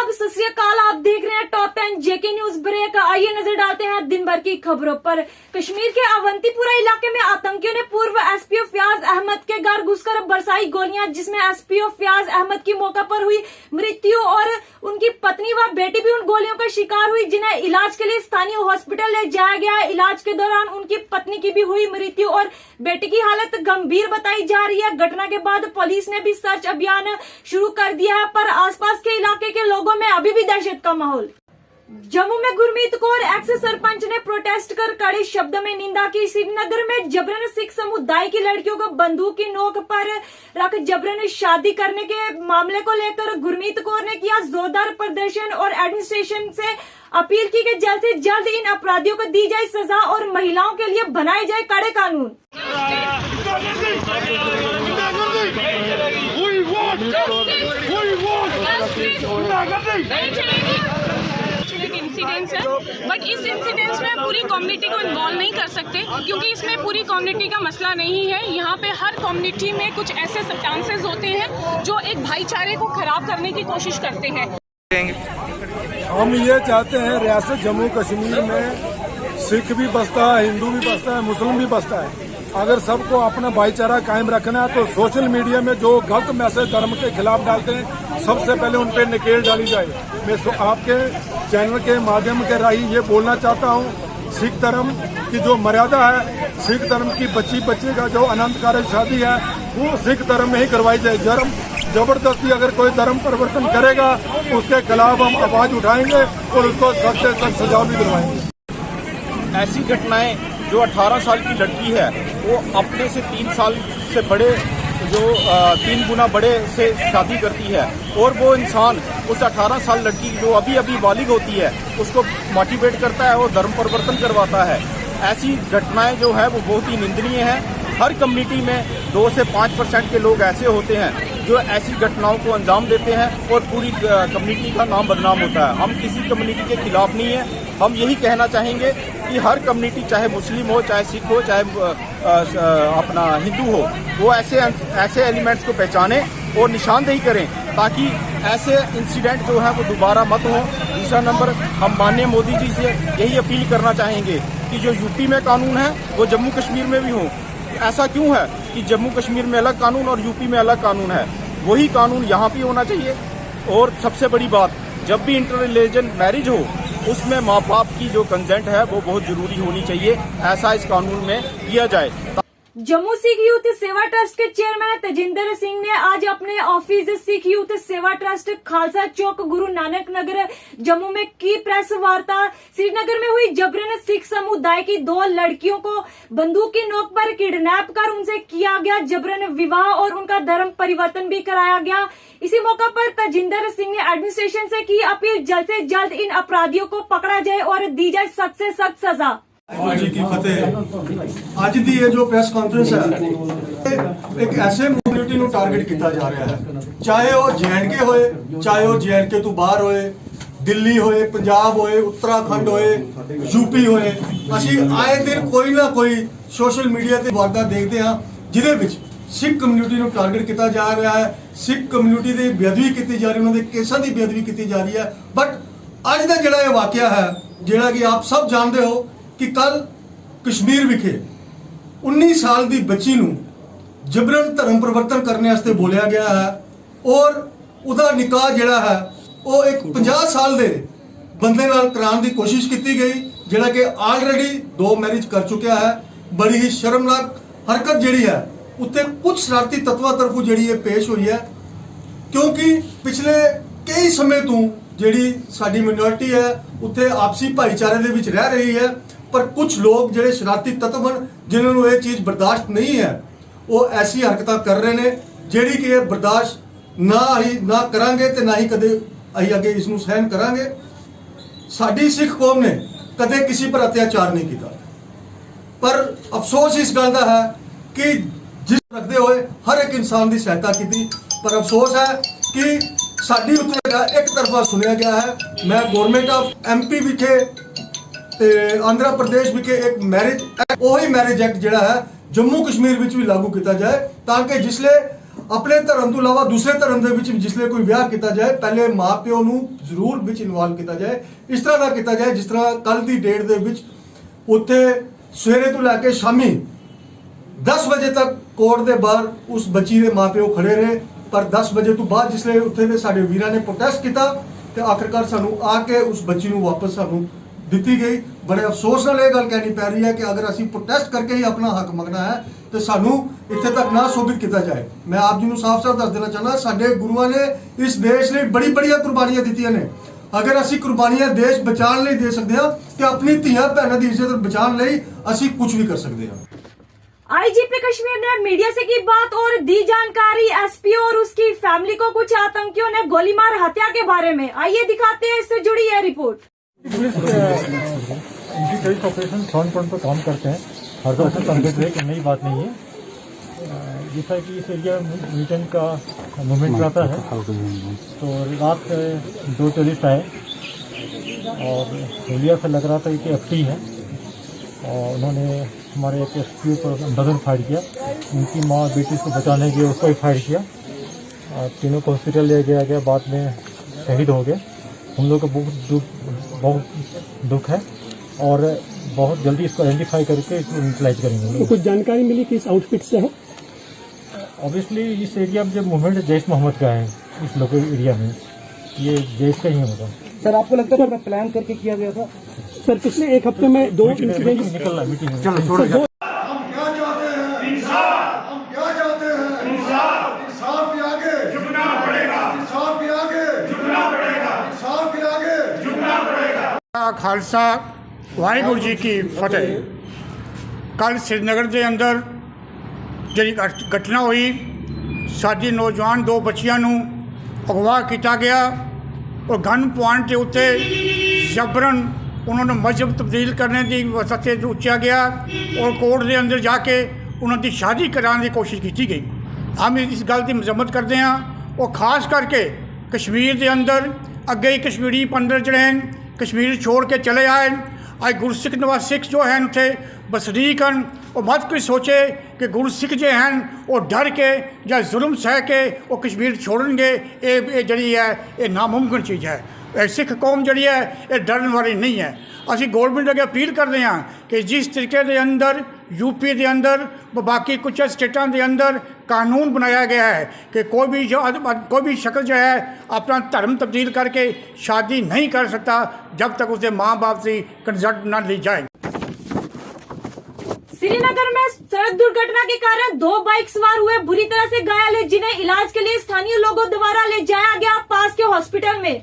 आदाब, सत श्री अकाल। आप देख रहे हैं टॉप 10 जेके न्यूज ब्रेक। आइए नजर डालते हैं दिन भर की खबरों पर। कश्मीर के अवंतीपुरा इलाके में आतंकियों ने पूर्व एसपीओ फयाज अहमद के घर घुसकर बरसाई गोलियां, जिसमें एसपीओ फयाज अहमद की मौका पर हुई मृत्यु और उनकी पत्नी व बेटी भी उन गोलियों का शिकार हुई, जिन्हें इलाज के लिए स्थानीय हॉस्पिटल ले जाया गया। इलाज के दौरान उनकी पत्नी की भी हुई मृत्यु और बेटी की हालत गंभीर बताई जा रही है। घटना के बाद पुलिस ने भी सर्च अभियान शुरू कर दिया है, पर आसपास के इलाके के लोगों में अभी भी दहशत का माहौल। जम्मू में गुरमीत कौर एक्स सरपंच ने प्रोटेस्ट कर कड़े शब्द में निंदा की। श्रीनगर में जबरन सिख समुदाय की लड़कियों को बंदूक की नोक पर रख जबरन शादी करने के मामले को लेकर गुरमीत कौर ने किया जोरदार प्रदर्शन और एडमिनिस्ट्रेशन से अपील की कि जल्द से जल्द इन अपराधियों को दी जाए सजा और महिलाओं के लिए बनाए जाए कड़े कानून। इंसिडेंट्स है, बट इस इंसिडेंट्स में पूरी कम्युनिटी को इन्वॉल्व नहीं कर सकते, क्योंकि इसमें पूरी कम्युनिटी का मसला नहीं है। यहाँ पे हर कम्युनिटी में कुछ ऐसे चांसेस होते हैं जो एक भाईचारे को खराब करने की कोशिश करते हैं। हम ये चाहते हैं रियासत जम्मू कश्मीर में सिख भी बसता है, हिंदू भी बसता है, मुस्लिम भी बसता है। अगर सबको अपना भाईचारा कायम रखना है तो सोशल मीडिया में जो गलत मैसेज धर्म के खिलाफ डालते हैं, सबसे पहले उन पर नकेल डाली जाए। मैं आपके चैनल के माध्यम के राही ये बोलना चाहता हूँ, सिख धर्म की जो मर्यादा है, सिख धर्म की बच्चे का जो अनंतकारक शादी है, वो सिख धर्म में ही करवाई जाए। जबरदस्ती अगर कोई धर्म परिवर्तन करेगा उसके खिलाफ हम आवाज उठाएंगे और उसको सख्त से सख्त सजा भी दिलवाएंगे। ऐसी घटनाएं जो 18 साल की लड़की है वो अपने से 3 साल से बड़े जो 3 गुना बड़े से शादी करती है, और वो इंसान उस 18 साल लड़की जो अभी बालिग होती है उसको मोटिवेट करता है और धर्म परिवर्तन करवाता है। ऐसी घटनाएं जो है वो बहुत ही निंदनीय है। हर कम्युनिटी में 2 से 5% के लोग ऐसे होते हैं जो ऐसी घटनाओं को अंजाम देते हैं और पूरी कम्युनिटी का नाम बदनाम होता है। हम किसी कम्युनिटी के खिलाफ नहीं है। हम यही कहना चाहेंगे कि हर कम्युनिटी, चाहे मुस्लिम हो, चाहे सिख हो, चाहे अपना हिंदू हो, वो ऐसे एलिमेंट्स को पहचाने और निशानदेही करें ताकि ऐसे इंसिडेंट जो है वो दोबारा मत हो। दूसरा नंबर, हम माननीय मोदी जी से यही अपील करना चाहेंगे कि जो यूपी में कानून है वो जम्मू कश्मीर में भी हो। ऐसा क्यों है कि जम्मू कश्मीर में अलग कानून और यूपी में अलग कानून है? वही कानून यहाँ भी होना चाहिए। और सबसे बड़ी बात, जब भी इंटर रिलीजन मैरिज हो उसमें माँ बाप की जो कंसेंट है वो बहुत जरूरी होनी चाहिए। ऐसा इस कानून में किया जाए। जम्मू सिख यूथ सेवा ट्रस्ट के चेयरमैन तजिंदर सिंह ने आज अपने ऑफिस सिख यूथ सेवा ट्रस्ट खालसा चौक गुरु नानक नगर जम्मू में की प्रेस वार्ता। श्रीनगर में हुई जबरन सिख समुदाय की 2 लड़कियों को बंदूक की नोक पर किडनैप कर उनसे किया गया जबरन विवाह और उनका धर्म परिवर्तन भी कराया गया। इसी मौका पर तजिंदर सिंह ने एडमिनिस्ट्रेशन से की अपील, जल्द से जल्द इन अपराधियों को पकड़ा जाए और दी जाए सख्त से सख्त सजा। जी की फतेह। ਅੱਜ ਦੀ ਇਹ ਜੋ ਪ੍ਰੈਸ ਕਾਨਫਰੰਸ ਹੈ ਇੱਕ ਐਸੇ ਕਮਿਊਨਿਟੀ ਨੂੰ ਟਾਰਗੇਟ ਕੀਤਾ ਜਾ ਰਿਹਾ ਹੈ, ਚਾਹੇ ਉਹ JNK ਹੋਏ, ਚਾਹੇ ਉਹ JNK ਤੋਂ ਬਾਹਰ ਹੋਏ, ਦਿੱਲੀ ਹੋਏ, ਪੰਜਾਬ ਹੋਏ, ਉੱਤਰਾਖੰਡ ਹੋਏ, यूपी ਹੋਏ। ਅਸੀਂ ਆਏ ਦਿਨ ਕੋਈ ਨਾ ਕੋਈ ਸੋਸ਼ਲ ਮੀਡੀਆ ਤੇ ਵਾਰਤਾ ਦੇਖਦੇ ਹਾਂ ਜਿਹਦੇ ਵਿੱਚ ਸਿੱਖ ਕਮਿਊਨਿਟੀ ਨੂੰ ਟਾਰਗੇਟ ਕੀਤਾ ਜਾ ਰਿਹਾ ਹੈ, ਸਿੱਖ ਕਮਿਊਨਿਟੀ ਦੀ ਬੇਅਦਬੀ ਕੀਤੀ ਜਾ ਰਹੀ, ਉਹਨਾਂ ਦੇ ਕੇਸਾਂ ਦੀ ਬੇਅਦਬੀ ਕੀਤੀ ਜਾ ਰਹੀ ਹੈ। ਬਟ ਅੱਜ ਦਾ ਜਿਹੜਾ ਇਹ ਵਾਕਿਆ ਹੈ, ਜਿਹੜਾ ਕਿ ਆਪ ਸਭ ਜਾਣਦੇ ਹੋ कि कल कश्मीर विखे 19 साल की बच्ची नूं जबरन धर्म परिवर्तन करने वास्ते बोलिया गया है और उहदा निकाह जिहड़ा है वो एक 50 साल के बंदे नाल कराने की कोशिश की गई, जिहड़ा कि ऑलरेडी 2 मैरिज कर चुकिया है। बड़ी ही शर्मनाक हरकत जिहड़ी है उत्ते कुछ शरारती तत्वां तरफों जिहड़ी है पेश हुई है, क्योंकि पिछले कई समय तो जिहड़ी साडी मिनोरिटी है उत्थे आपसी भाईचारे दे विच रह रही है, पर कुछ लोग जिहड़े शरारती तत्व हैं जिन्होंने ये चीज़ बर्दाश्त नहीं है, वो ऐसी हरकत कर रहे हैं जिहड़ी कि बर्दाश्त ना करांगे ते ना ही कदे असीं अगे इसनूं सहन करांगे। साडी सिख कौम ने कदे किसी पर अत्याचार नहीं किया, पर अफसोस इस गल दा है कि जिस रखते हुए हर एक इंसान की सहायता की, पर अफसोस है कि साडी उत्ते एक तरफा सुनिया गया है। मैं गवर्नमेंट ऑफ MP विखे आंध्र प्रदेश विखे एक मैरिज एक्ट, वही मैरिज एक्ट जिहड़ा है जम्मू कश्मीर विच भी लागू किया जाए, ताकि जिसले अपने धर्म तो इलावा दूसरे धर्म ਦੇ ਵਿੱਚ ਜਿਸਲੇ ਕੋਈ ਵਿਆਹ ਕੀਤਾ ਜਾਏ ਪਹਿਲੇ ਮਾਪਿਓ ਨੂੰ ਜ਼ਰੂਰ ਵਿੱਚ ਇਨਵੋਲਵ ਕੀਤਾ ਜਾਏ। ਇਸ ਤਰ੍ਹਾਂ ਦਾ ਕੀਤਾ ਜਾਏ ਜਿਸ ਤਰ੍ਹਾਂ ਕੱਲ ਦੀ ਡੇਟ ਦੇ ਵਿੱਚ ਉੱਥੇ ਸਵੇਰੇ ਤੋਂ ਲੈ ਕੇ ਸ਼ਾਮੀ 10 ਵਜੇ ਤੱਕ ਕੋਰਟ ਦੇ ਬਾਹਰ ਉਸ ਬੱਚੀ ਦੇ ਮਾਪਿਓ ਖੜੇ ਰਹੇ, ਪਰ 10 ਵਜੇ ਤੋਂ ਬਾਅਦ ਜਿਸਲੇ ਉੱਥੇ ਦੇ ਸਾਡੇ ਵੀਰਾਂ ਨੇ ਪ੍ਰੋਟੈਸਟ ਕੀਤਾ ਤੇ ਆਖਰਕਾਰ ਸਾਨੂੰ ਆ ਕੇ ਉਸ ਬੱਚੀ ਨੂੰ ਵਾਪਸ ਸਾਨੂੰ ਦਿੱਤੀ ਗਈ। ਬੜੇ ਅਫਸੋਸ ਨਾਲ ਇਹ ਗੱਲ ਕਹਿਣੀ ਪੈ ਰਹੀ ਹੈ ਕਿ ਅਗਰ ਅਸੀਂ ਪ੍ਰੋਟੈਸਟ ਕਰਕੇ ਹੀ ਆਪਣਾ ਹੱਕ ਮੰਗਣਾ ਹੈ ਤੇ ਸਾਨੂੰ ਇੱਥੇ ਤੱਕ ਨਾ ਸੋਭਿਤ ਕੀਤਾ ਜਾਏ। ਮੈਂ ਆਪ ਜੀ ਨੂੰ ਸਾਫ਼-ਸਾਫ਼ ਦੱਸ ਦੇਣਾ ਚਾਹੁੰਦਾ, ਸਾਡੇ ਗੁਰੂਆਂ ਨੇ ਇਸ ਦੇਸ਼ ਲਈ ਬੜੀਆਂ ਕੁਰਬਾਨੀਆਂ ਦਿੱਤੀਆਂ ਨੇ। ਅਗਰ ਅਸੀਂ ਕੁਰਬਾਨੀਆਂ ਦੇਸ਼ ਬਚਾਉਣ ਲਈ ਦੇ ਸਕਦੇ ਹਾਂ ਤੇ ਆਪਣੀ ਧੀਆਂ ਭੈਣਾਂ ਦੀ ਇੱਜ਼ਤ ਬਚਾਉਣ ਲਈ ਅਸੀਂ ਕੁਝ ਵੀ ਕਰ ਸਕਦੇ ਹਾਂ। आईजीपी कश्मीर ने मीडिया से की बात और दी जानकारी एसपी और उसकी फैमिली को कुछ आतंकियों ने गोली मार हत्या के बारे में। आइए दिखाते हैं इससे जुड़ी यह रिपोर्ट। पुलिस इनकी कई ऑपरेशन फ्रंट पर काम करते हैं, हर दफा कंप्लीट है कि नई बात नहीं है। जैसा कि इस एरिया में मिलिटेंट का मूवमेंट रहता है, तो रात 2 टेररिस्ट आए और गोलियां से लग रहा था कि एफटी है, और उन्होंने हमारे एक एसपी पर अंदाजन फायर किया। उनकी माँ बेटी को बचाने के उसको भी फायर किया। तीनों को हॉस्पिटल ले गया, बाद में शहीद हो गए। हम लोग को बहुत दुख है और बहुत जल्दी इसको आइडेंटिफाई करके इसको यूटिलाइज करेंगे। तो कुछ जानकारी मिली कि इस आउटफिट से है? ऑब्वियसली इस एरिया में जो मूवमेंट जैश मोहम्मद का है, इस लोकल एरिया में ये जैश का ही होगा। सर आपको लगता है प्लान करके किया गया था? सर पिछले एक हफ्ते में 2 इंसिडेंट निकल रहा मीटिंग। चलो हम क्या चाहते हैं? इंसाफ। हम क्या चाहते हैं? इंसाफ। इंसाफ के आगे झुकना पड़ेगा। इंसाफ के आगे झुकना पड़ेगा। इंसाफ के आगे झुकना पड़ेगा। खालसा वाहिगुरू जी की फतेह। कल श्रीनगर के अंदर जी घटना हुई, साडी नौजवान 2 बच्चियां नूं अगवा किया गया और गन पॉइंट के उत्ते जबरन उन्होंने मजहब तब्दील करने की वास्ते सोचा गया और कोर्ट के अंदर जाके उन्होंने शादी कराने की कोशिश की गई। हम इस गल की मजम्मत करते हैं और खास करके कश्मीर के अंदर अगे ही कश्मीरी पंडित जड़े हैं कश्मीर छोड़ के चले आए। आज गुरसिख सिख जो हैं उत्थे बसनीक हैं और मत कोई सोचे कि गुरसिख जो हैं वो डर के या जुल्म सह के वो कश्मीर छोड़ेंगे। ये जी है ये नामुमकिन चीज़ है। सिख कौम जी है ये डरने वाली नहीं है। असी गौरमेंट अगे अपील करते हैं कि जिस तरीके के अंदर यूपी के अंदर बाकी कुछ स्टेटों के अंदर कानून बनाया गया है कि कोई भी शख्स जो है अपना धर्म तब्दील करके शादी नहीं कर सकता जब तक उसके माँ बाप से कंसल्ट न ली जाए। श्रीनगर में सड़क दुर्घटना के कारण 2 बाइक सवार हुए बुरी तरह से घायल है, जिन्हें इलाज के लिए स्थानीय लोगों द्वारा ले जाया गया पास के हॉस्पिटल में।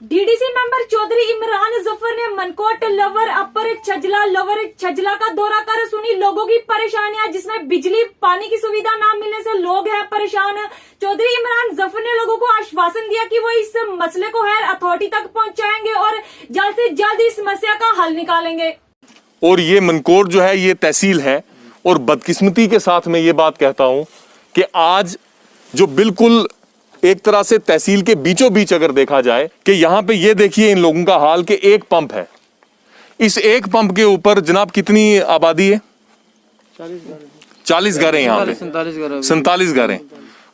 डीडीसी मेंबर चौधरी इमरान जफर ने मनकोट लवर अपर छजला लोअर छजला का दौरा कर सुनी लोगों की परेशानियां, जिसमें बिजली पानी की सुविधा न मिलने से लोग हैं परेशान। चौधरी इमरान जफर ने लोगों को आश्वासन दिया कि वो इस मसले को हायर अथॉरिटी तक पहुंचाएंगे और जल्द से जल्द इस समस्या का हल निकालेंगे। और ये मनकोट जो है ये तहसील है और बदकिस्मती के साथ मैं ये बात कहता हूं कि आज जो बिल्कुल एक तरह से तहसील के बीचों बीच अगर देखा जाए कि यहां पे ये देखिए इन लोगों का हाल कि एक पंप है, इस एक पंप के ऊपर जनाब कितनी आबादी है? 40 घर हैं यहाँ पे, 47 घर हैं।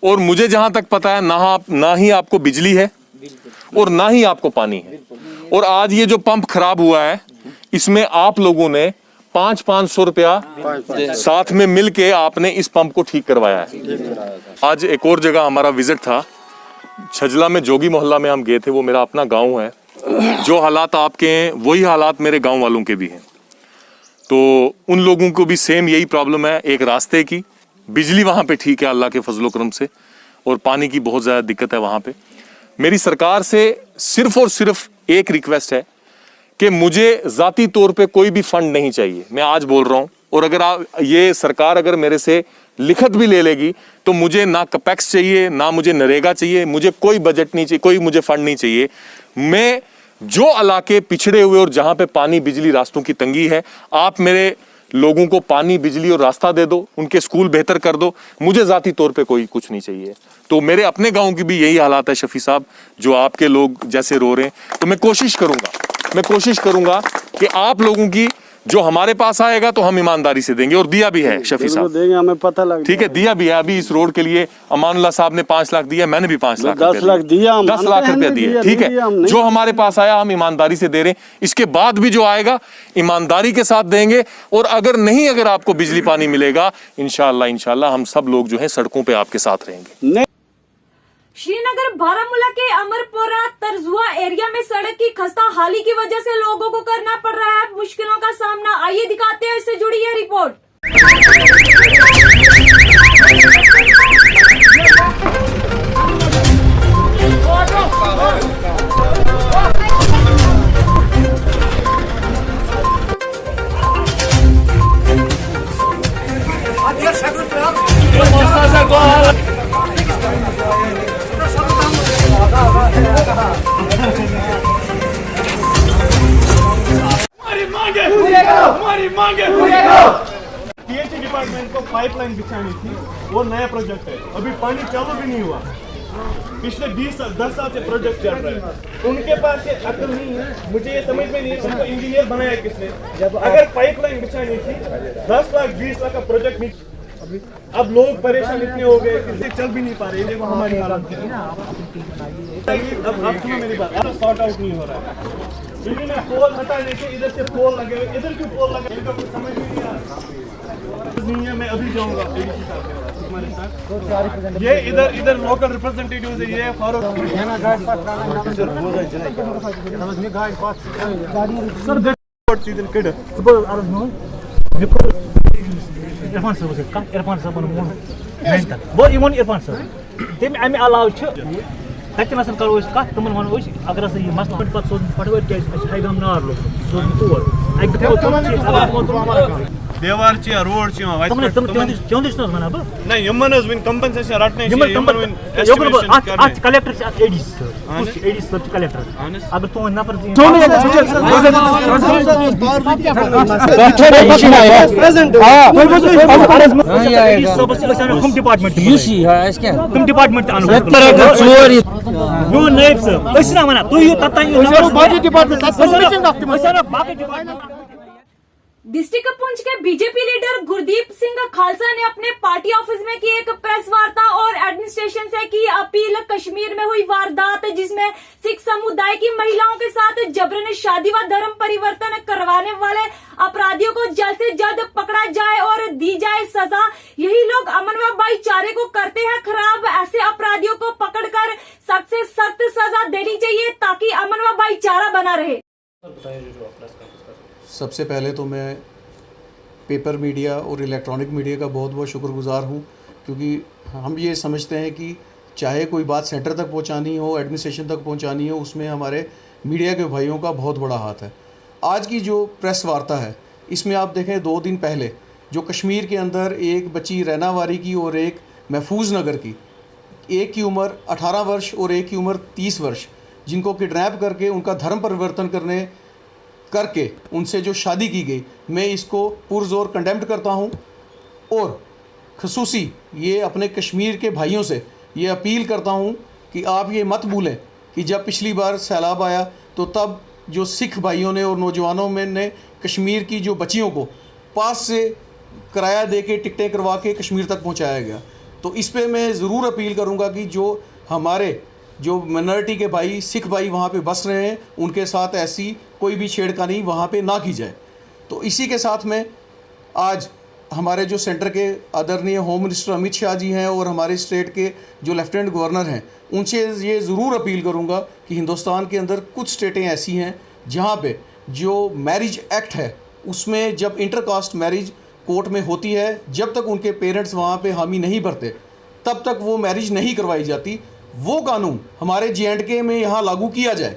और मुझे जहां तक पता है ना ही आपको बिजली है और ना ही आपको पानी है। और आज ये जो पंप खराब हुआ है इसमें आप लोगों ने 500 रुपया साथ में मिलके आपने इस पंप को ठीक करवाया है। आज एक और जगह हमारा विजिट था, छजला में जोगी मोहल्ला में हम गए थे, वो मेरा अपना गांव है। जो हालात आपके हैं वही हालात मेरे गांव वालों के भी हैं। तो उन लोगों को भी सेम यही प्रॉब्लम है, एक रास्ते की, बिजली वहां पे ठीक है अल्लाह के फजलो करम से, और पानी की बहुत ज़्यादा दिक्कत है वहां पे। मेरी सरकार से सिर्फ और सिर्फ एक रिक्वेस्ट है कि मुझे ज़ाती तौर पे कोई भी फंड नहीं चाहिए, मैं आज बोल रहा हूँ। और अगर ये सरकार अगर मेरे से लिखत भी ले लेगी तो मुझे ना कपेक्स चाहिए, ना मुझे नरेगा चाहिए, मुझे कोई बजट नहीं चाहिए, कोई मुझे फंड नहीं चाहिए। मैं जो इलाके पिछड़े हुए और जहाँ पे पानी बिजली रास्तों की तंगी है, आप मेरे लोगों को पानी बिजली और रास्ता दे दो, उनके स्कूल बेहतर कर दो, मुझे ज़ाती तौर पे कोई कुछ नहीं चाहिए। तो मेरे अपने गाँव की भी यही हालात है शफी साहब, जो आपके लोग जैसे रो रहे हैं। तो मैं कोशिश करूँगा कि आप लोगों की जो हमारे पास आएगा तो हम ईमानदारी से देंगे, और दिया भी है शफी साहब, देंगे, हमें पता लग ठीक है, दिया भी है। अभी इस रोड के लिए अमानुल्लाह साहब ने 5 लाख दिया, मैंने भी 5 लाख 10 लाख दिया, 10 लाख रुपया दिए, ठीक है। जो हमारे पास आया हम ईमानदारी से दे रहे हैं, इसके बाद भी जो आएगा ईमानदारी के साथ देंगे। और अगर आपको बिजली पानी मिलेगा, इंशाअल्लाह हम सब लोग जो है सड़कों पे आपके साथ रहेंगे। श्रीनगर बारामूला के अमरपोरा तरजुआ एरिया में सड़क की खस्ता हाली की वजह से लोगों को करना पड़ रहा है मुश्किलों का सामना। आइए दिखाते हैं, इससे जुड़ी है रिपोर्ट। पीएचई डिपार्टमेंट को पाइपलाइन बिछानी थी, वो नया प्रोजेक्ट है, अभी पानी चालू भी नहीं हुआ। पिछले 10 साल से प्रोजेक्ट चल रहा है, उनके पास ये अकल नहीं है। मुझे ये समझ में नहीं है उनको इंजीनियर बनाया किसने। अगर पाइपलाइन बिछानी थी 10 लाख 20 लाख का प्रोजेक्ट नहीं, अब लोग परेशान इतने हो गए कि चल भी नहीं पा रहे। देखो हमारी हालत अब आप सुनो मेरी बात, सॉर्ट आउट नहीं हो रहा है। इन्होंने पोल हटाने के इधर से पोल लगे हुए, इधर क्यों पोल लगे, इनका कुछ समझ नहीं आ रहा नहीं है। मैं अभी जाऊंगा एडीसी साहब के पास तुम्हारे साथ। ये इधर लोकल रिप्रेजेंटेटिव है, ये फारूक अमे अलाव तक करो तमन वो अगर ये मसला पे पटव हाईगाम नार लोग तोर देवार रोड वन ना यमन कंपनसेशन रटने कलेक्टर एडी सब कलेक्टर अगर तुम नफर तुम डिपार्टमेंट नायब साहब वन तुम डिस्ट्रिक्ट पुंछ के बीजेपी लीडर गुरदीप सिंह खालसा ने अपने पार्टी ऑफिस में की एक प्रेस वार्ता और एडमिनिस्ट्रेशन से की अपील। कश्मीर में हुई वारदात जिसमें सिख समुदाय की महिलाओं के साथ जबरन शादी व धर्म परिवर्तन करवाने वाले अपराधियों को जल्द से जल्द पकड़ा जाए और दी जाए सजा। यही लोग अमन व भाईचारे को करते हैं खराब। ऐसे अपराधियों को पकड़कर सख्त से सख्त सजा देनी चाहिए ताकि अमन व भाईचारा बना रहे। सबसे पहले तो मैं पेपर मीडिया और इलेक्ट्रॉनिक मीडिया का बहुत बहुत शुक्रगुजार हूँ, क्योंकि हम ये समझते हैं कि चाहे कोई बात सेंटर तक पहुँचानी हो, एडमिनिस्ट्रेशन तक पहुँचानी हो, उसमें हमारे मीडिया के भाइयों का बहुत बड़ा हाथ है। आज की जो प्रेस वार्ता है, इसमें आप देखें 2 दिन पहले जो कश्मीर के अंदर एक बच्ची रैनावारी की और एक महफूज नगर की, एक की उम्र 18 वर्ष और एक की उम्र 30 वर्ष, जिनको किडनैप करके उनका धर्म परिवर्तन करके उनसे जो शादी की गई, मैं इसको पुरजोर कंडेम्ड करता हूं। और खसूसी ये अपने कश्मीर के भाइयों से ये अपील करता हूं कि आप ये मत भूलें कि जब पिछली बार सैलाब आया तो तब जो सिख भाइयों ने और नौजवानों में ने कश्मीर की जो बच्चियों को पास से किराया दे के टिकटें करवा के कश्मीर तक पहुंचाया गया। तो इस पे मैं ज़रूर अपील करूंगा कि जो हमारे जो माइनॉरिटी के भाई सिख भाई वहाँ पे बस रहे हैं, उनके साथ ऐसी कोई भी छेड़खानी वहाँ पे ना की जाए। तो इसी के साथ में आज हमारे जो सेंटर के आदरणीय होम मिनिस्टर अमित शाह जी हैं और हमारे स्टेट के जो लेफ्टिनेंट गवर्नर हैं, उनसे ये ज़रूर अपील करूँगा कि हिंदुस्तान के अंदर कुछ स्टेटें ऐसी हैं जहाँ पे जो मैरिज एक्ट है उसमें जब इंटरकास्ट मैरिज कोर्ट में होती है, जब तक उनके पेरेंट्स वहाँ पे हामी नहीं भरते तब तक वो मैरिज नहीं करवाई जाती। वो कानून हमारे J&K में यहाँ लागू किया जाए,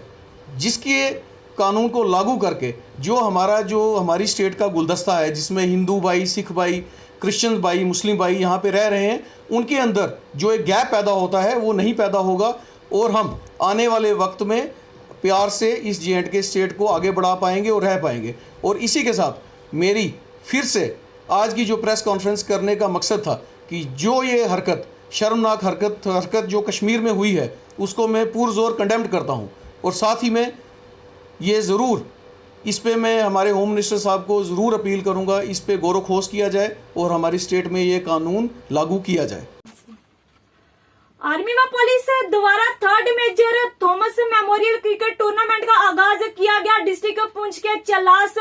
जिसके कानून को लागू करके जो हमारी स्टेट का गुलदस्ता है, जिसमें हिंदू भाई, सिख भाई, क्रिश्चियन भाई, मुस्लिम भाई यहाँ पे रह रहे हैं, उनके अंदर जो एक गैप पैदा होता है वो नहीं पैदा होगा और हम आने वाले वक्त में प्यार से इस J&K स्टेट को आगे बढ़ा पाएंगे और रह पाएंगे। और इसी के साथ मेरी फिर से आज की जो प्रेस कॉन्फ्रेंस करने का मकसद था कि जो ये हरकत, शर्मनाक हरकत जो कश्मीर में हुई है, उसको मैं पुरजोर कंडेम्ड करता हूँ। और साथ ही में ये ज़रूर इस पे मैं हमारे होम मिनिस्टर साहब को ज़रूर अपील करूंगा, इस पे गौर खोज किया जाए और हमारी स्टेट में ये कानून लागू किया जाए। आर्मी व पुलिस द्वारा 3rd major Thomas memorial cricket tournament का आगाज किया गया। डिस्ट्रिक्ट पुंछ के चलास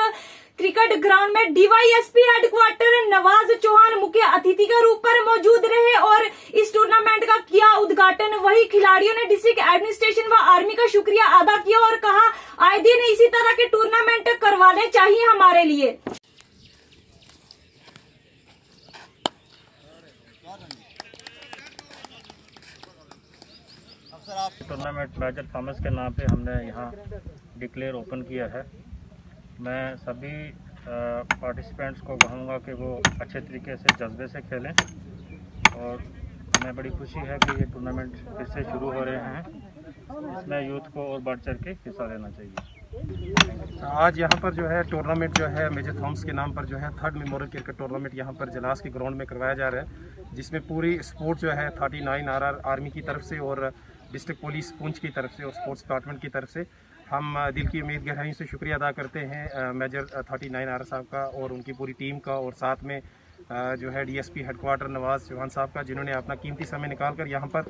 क्रिकेट ग्राउंड में डीवाईएसपी हेडक्वार्टर नवाज चौहान मुख्य अतिथि के रूप पर मौजूद रहे और इस टूर्नामेंट का किया उद्घाटन। वही खिलाड़ियों ने डिस्ट्रिक्ट एडमिनिस्ट्रेशन व आर्मी का शुक्रिया अदा किया और कहा आए दिन इसी तरह के टूर्नामेंट करवाने चाहिए हमारे लिए। टूर्नामेंट मेजर थॉमस के नाम पे हमने यहाँ डिक्लेयर ओपन किया है। मैं सभी पार्टिसिपेंट्स को कहूँगा कि वो अच्छे तरीके से जज्बे से खेलें और हमें बड़ी खुशी है कि ये टूर्नामेंट फिर से शुरू हो रहे हैं। इसमें यूथ को और बढ़ चढ़ के हिस्सा लेना चाहिए। आज यहाँ पर जो है टूर्नामेंट जो है मेजर थॉमस के नाम पर जो है 3rd मेमोरियल क्रिकेट टूर्नामेंट यहाँ पर जलास के ग्राउंड में करवाया जा रहा है, जिसमें पूरी स्पोर्ट जो है 39 RR आर्मी की तरफ से और डिस्ट्रिक्ट पुलिस पुंछ की तरफ से और स्पोर्ट्स डिपार्टमेंट की तरफ से हम दिल की उम्मीद गहराई से शुक्रिया अदा करते हैं मेजर 39 RR साहब का और उनकी पूरी टीम का, और साथ में जो है डीएसपी हेडक्वार्टर नवाज चौहान साहब का, जिन्होंने अपना कीमती समय निकालकर यहाँ पर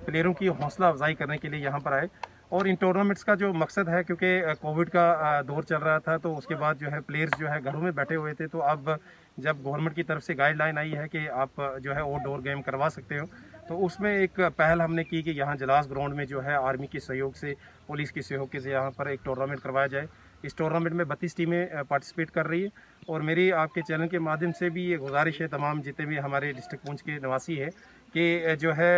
प्लेयरों की हौसला अफजाई करने के लिए यहाँ पर आए। और इन टूर्नामेंट्स का जो मकसद है, क्योंकि कोविड का दौर चल रहा था तो उसके बाद जो है प्लेयर्स जो है घरों में बैठे हुए थे, तो अब जब गवर्नमेंट की तरफ से गाइडलाइन आई है कि आप जो है आउटडोर गेम करवा सकते हो, तो उसमें एक पहल हमने की कि यहाँ जलास ग्राउंड में जो है आर्मी के सहयोग से, पुलिस के सहयोग से यहाँ पर एक टूर्नामेंट करवाया जाए। इस टूर्नामेंट में 32 टीमें पार्टिसिपेट कर रही है और मेरी आपके चैनल के माध्यम से भी ये गुजारिश है तमाम जितने भी हमारे डिस्ट्रिक्ट पुंछ के निवासी है कि जो है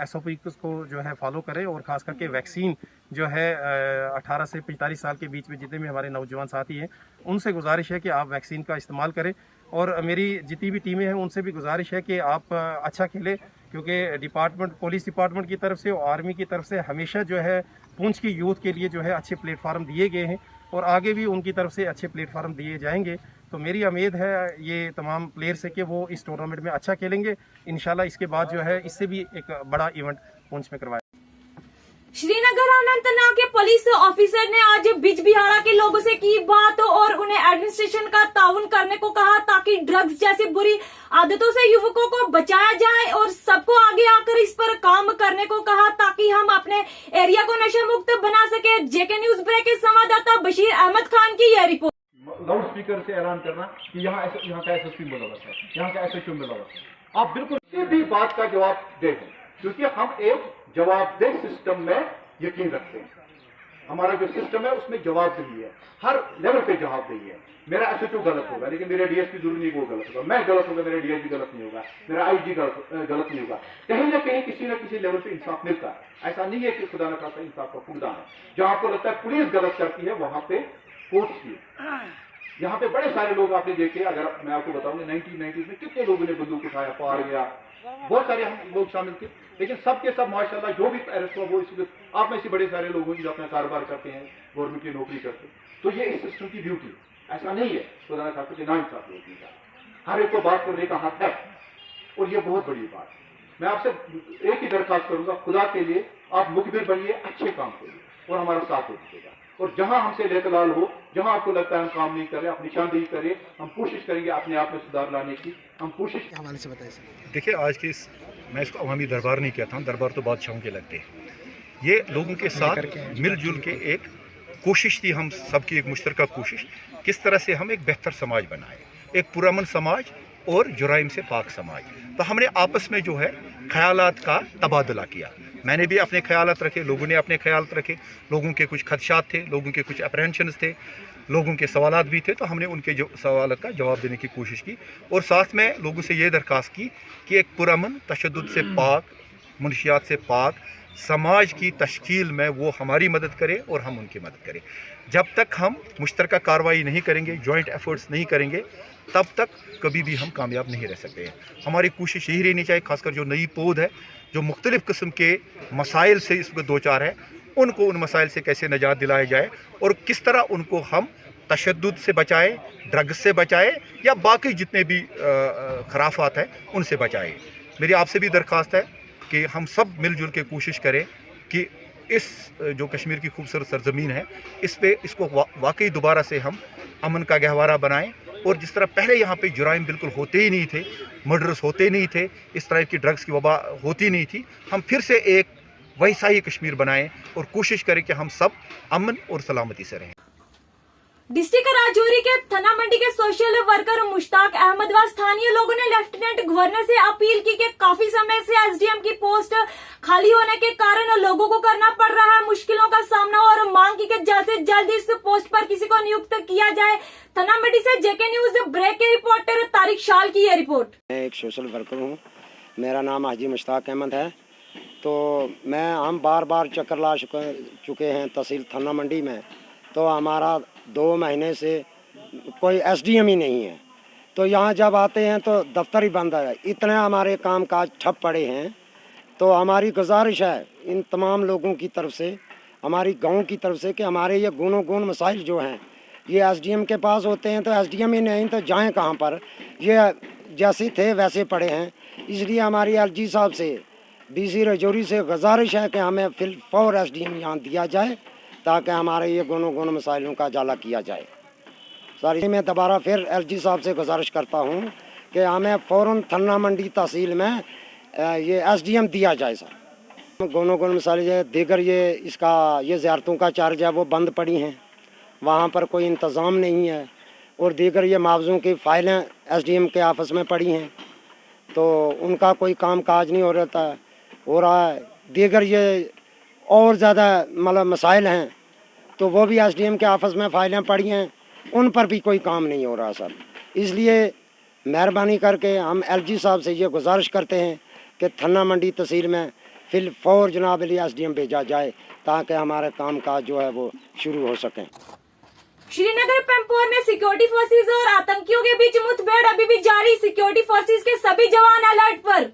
SOP को जो है फॉलो करें, और ख़ास करके वैक्सीन जो है 18 से 45 साल के बीच में जितने भी हमारे नौजवान साथी हैं उनसे गुजारिश है कि आप वैक्सीन का इस्तेमाल करें। और मेरी जितनी भी टीमें हैं उनसे भी गुजारिश है कि आप अच्छा खेलें, क्योंकि पुलिस डिपार्टमेंट की तरफ से और आर्मी की तरफ से हमेशा जो है पुंछ की यूथ के लिए जो है अच्छे प्लेटफार्म दिए गए हैं और आगे भी उनकी तरफ से अच्छे प्लेटफार्म दिए जाएंगे। तो मेरी उम्मीद है ये तमाम प्लेयर्स है कि वो इस टूर्नामेंट में अच्छा खेलेंगे। इंशाल्लाह इसके बाद जो है इससे भी एक बड़ा इवेंट पुंछ में करवाया। श्रीनगर अनंतनाग के पुलिस ऑफिसर ने आज बिजबिहाड़ा के लोगों से की बात और उन्हें एडमिनिस्ट्रेशन का ताउन करने को कहा ताकि ड्रग्स जैसी बुरी आदतों से युवकों को बचाया जाए, और सबको आगे आकर इस पर काम करने को कहा ताकि हम अपने एरिया को नशा मुक्त बना सके। जेके न्यूज ब्रेक के संवाददाता बशीर अहमद खान की यह रिपोर्ट। लाउड स्पीकर से ऐलान करना कि यहाँ का SSP मुलव्वस है, यहाँ का SHO मुलव्वस है, आप बिल्कुल किसी भी बात का जवाब दें, क्योंकि हम एक जवाबदेह सिस्टम में यकीन रखते हैं। हमारा जो सिस्टम है उसमें जवाबदेही है, हर लेवल पे जवाबदेही है। मेरा SHO गलत होगा लेकिन मेरा DSP जरूरी नहीं वो गलत होगा, मैं गलत होगा मेरा DIG गलत नहीं होगा, मेरा IG गलत नहीं होगा। कहीं ना कहीं किसी न किसी लेवल पे इंसाफ मिलता है। ऐसा नहीं है कि खुदा न खास्ता इंसाफ का फुकदान है। जहां आपको लगता है पुलिस गलत करती है वहां पे कोर्ट्स की। यहाँ पे बड़े सारे लोग आपने देखे, अगर मैं आपको बताऊंगा 1990s में कितने लोगों ने बंदूक उठाया, पार गया, बहुत सारे हम लोग शामिल थे, लेकिन सबके सब माशाल्लाह जो भी अरेस्ट हुआ वो इस आप में से बड़े सारे लोग हैं जो अपना कारोबार करते हैं, गवर्नमेंट की नौकरी करते हैं। तो ये इस सिस्टम की ब्यूटी, ऐसा नहीं है खुदा न खास्ता ना इंसाफ होती है। हर एक को बात करने का हक है और ये बहुत बड़ी बात है। मैं आपसे एक ही दरखास्त करूंगा, खुदा के लिए आप मुखबिर बनिए, अच्छे काम करिए और हमारा साथ दीजिएगा। और जहां हमसे लेतलाल हो, जहां आपको लगता है हम काम नहीं करें, आप निशानदेही करें, हम कोशिश करेंगे अपने आप में सुधार लाने की। हम कोशिश हमारे से बताइए। देखिए आज के मैं इसको अवामी दरबार नहीं कहता हूँ, दरबार तो बादशाहों के लगते हैं। ये लोगों के साथ मिलजुल के एक कोशिश थी, हम सबकी एक मुश्तरका कोशिश, किस तरह से हम एक बेहतर समाज बनाए, एक पुरअमन समाज और जुराइम से पाक समाज। तो हमने आपस में जो है ख्यालात का तबादला किया। मैंने भी अपने ख्यालात रखे, लोगों ने अपने ख्यालात रखे, लोगों के कुछ खदशात थे, लोगों के कुछ अप्रहेंशंस थे, लोगों के सवालात भी थे, तो हमने उनके जो सवाल का जवाब देने की कोशिश की। और साथ में लोगों से ये दरख्वास्त की कि एक पुरअमन, तशद्दुद से पाक, मुनशियात से पाक समाज की तश्कील में वो हमारी मदद करें और हम उनकी मदद करें। जब तक हम मुश्तरका कार्रवाई नहीं करेंगे, जॉइंट एफर्ट्स नहीं करेंगे, तब तक कभी भी हम कामयाब नहीं रह सकते हैं। हमारी कोशिश यही रहनी चाहिए, खासकर जो नई पौध है, जो मुख्तलिफ़ किस्म के मसाइल से इस वक्त दो चार है, उनको उन मसाइल से कैसे निजात दिलाया जाए और किस तरह उनको हम तशद्दुद से बचाएं, ड्रग्स से बचाएं या बाकी जितने भी खराफात हैं उनसे बचाएं। मेरी आपसे भी दरख्वास्त है कि हम सब मिलजुल के कोशिश करें कि इस जो कश्मीर की खूबसूरत सरजमीन है इस पे इसको वाकई दोबारा से हम अमन का गहवारा बनाएं। और जिस तरह पहले यहाँ पे जुराइम बिल्कुल होते ही नहीं थे, मर्डर्स होते नहीं थे, इस तरह की ड्रग्स की वबा होती नहीं थी, हम फिर से एक वैसा ही कश्मीर बनाएं और कोशिश करें कि हम सब अमन और सलामती से रहें। डिस्ट्रिक्ट राजौरी के थना मंडी के सोशल वर्कर मुश्ताक अहमद व स्थानीय लोगों ने लेफ्टिनेंट गवर्नर से अपील की कि काफी समय से एसडीएम की पोस्ट खाली होने के कारण लोगों को करना पड़ रहा है मुश्किलों का सामना और मांग की कि जल्द से जल्द इस पोस्ट पर किसी को नियुक्त किया जाए। थना मंडी से जेके न्यूज ब्रेक के रिपोर्टर तारिक शाल की यह रिपोर्ट। मैं एक सोशल वर्कर हूँ, मेरा नाम हाजी मुश्ताक अहमद है। तो हम बार बार चक्कर ला चुके हैं तहसील थना मंडी में, तो हमारा 2 महीने से कोई एसडीएम ही नहीं है। तो यहाँ जब आते हैं तो दफ्तर ही बंद है, इतने हमारे काम काज ठप पड़े हैं। तो हमारी गुजारिश है इन तमाम लोगों की तरफ से, हमारी गांव की तरफ से कि हमारे ये गुण मसाइल जो हैं ये एसडीएम के पास होते हैं, तो एसडीएम ही नहीं तो जाएं कहाँ पर, ये जैसे थे वैसे पड़े हैं। इसलिए हमारी एलजी साहब से, डीसी राजौरी से गुजारिश है कि हमें फिलफौर एसडीएम यहाँ दिया जाए ताकि हमारे ये गुण मसाइलों का उजाला किया जाए। सर मैं दोबारा फिर एलजी साहब से गुजारिश करता हूँ कि हमें फ़ौरन थन्ना मंडी तहसील में ये एसडीएम दिया जाए। सर गुण मसाइल दीगर ये ज़ियारतों का चार्ज है वो बंद पड़ी हैं, वहाँ पर कोई इंतज़ाम नहीं है, और दीगर ये मुआवज़ों की फ़ाइलें एसडीएम के ऑफिस में पड़ी हैं, तो उनका कोई काम काज नहीं हो रहा है। दीगर ये और ज़्यादा मतलब मसाइल हैं तो वो भी एसडीएम के ऑफिस में फ़ाइलें पड़ी हैं, उन पर भी कोई काम नहीं हो रहा सर। इसलिए मेहरबानी करके हम एलजी साहब से ये गुजारिश करते हैं कि थन्ना मंडी तहसील में फिलफौर जनाब एसडीएम भेजा जाए ताकि हमारे काम काज जो है वो शुरू हो सकें। श्रीनगर पेम्पोर में सिक्योरिटी फोर्सेज और आतंकियों के बीच मुठभेड़ अभी भी जारी, सिक्योरिटी फोर्सेज के सभी जवान अलर्ट पर।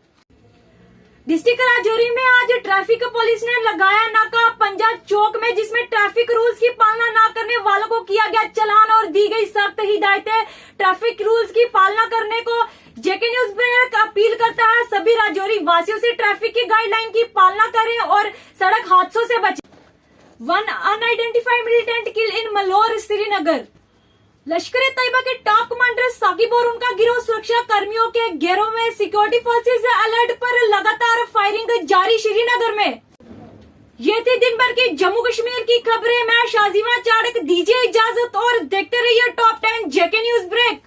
डिस्ट्रिक्ट राजौरी में आज ट्रैफिक पुलिस ने लगाया नाका पंजा चौक में, जिसमें ट्रैफिक रूल्स की पालना न करने वालों को किया गया चालान और दी गई सख्त हिदायतें। ट्रैफिक रूल्स की पालना करने को जेके न्यूज ब्रेक अपील करता है सभी राजौरी वासियों से ट्रैफिक की गाइडलाइन की पालना करें और सड़क हादसों से बचें। 1 अनआइडेंटिफाइड मिलिटेंट किल इन मलोर श्रीनगर। लश्कर तैयबा के टॉप कमांडर साकिब और उनका गिरोह सुरक्षा कर्मियों के घेरों में, सिक्योरिटी फोर्सेज अलर्ट पर लगातार फायरिंग जारी श्रीनगर में। ये थी दिन भर की जम्मू कश्मीर की खबरें। मैं शाजिमा चाड़क, दीजिए इजाजत और देखते रहिए टॉप 10 जेके न्यूज ब्रेक।